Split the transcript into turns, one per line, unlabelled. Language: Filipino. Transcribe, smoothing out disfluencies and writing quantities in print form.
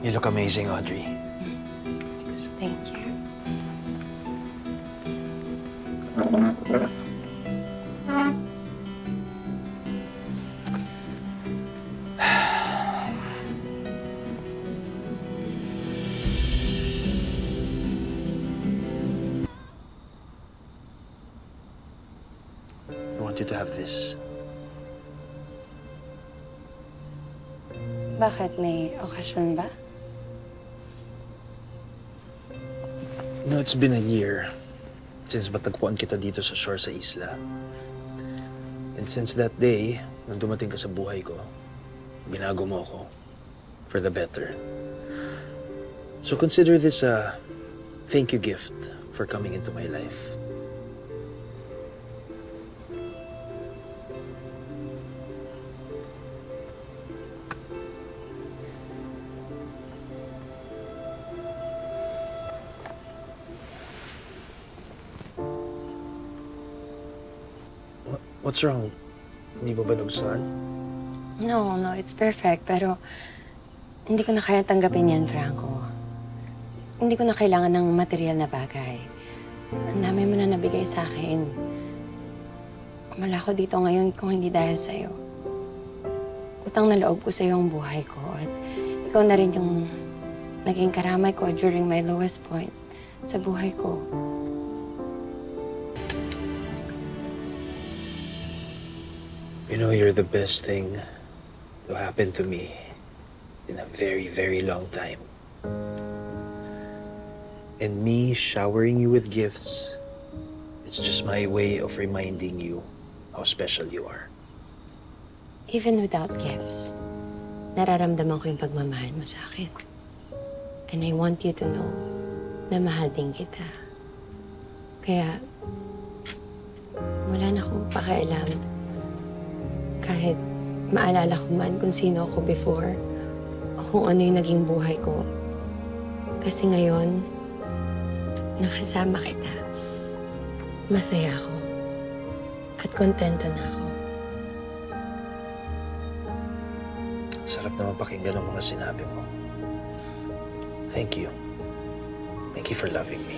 You look amazing, Audrey.
Thank you.
I want you to have this.
Bakit? May okasyon ba?
You know, it's been a year since matagpuan kita dito sa shore sa isla. And since that day, nang dumating ka sa buhay ko, binago mo ako for the better. So consider this a thank you gift for coming into my life. What's wrong? Hindi mo ba nagustuhan?
No, it's perfect. Pero hindi ko na kaya tanggapin yan, Franco. Hindi ko na kailangan ng material na bagay. Ang dami mo na nabigay sa akin. Wala ko dito ngayon kung hindi dahil sa'yo. Utang na loob ko sa'yo ang buhay ko. At ikaw na rin yung naging karamay ko during my lowest point sa buhay ko.
You know, you're the best thing to happen to me in a very, very long time. And me showering you with gifts, it's just my way of reminding you how special you are.
Even without gifts, nararamdaman ko yung pagmamahal mo sa akin. And I want you to know na mahal din kita. Kaya, wala na akong pakialam. Kahit maalala ko man kung sino ako before o kung ano yung naging buhay ko. Kasi ngayon, nakasama kita. Masaya ako. At kontento na ako.
Sarap naman pakinggan ang mga sinabi mo. Thank you. Thank you for loving me.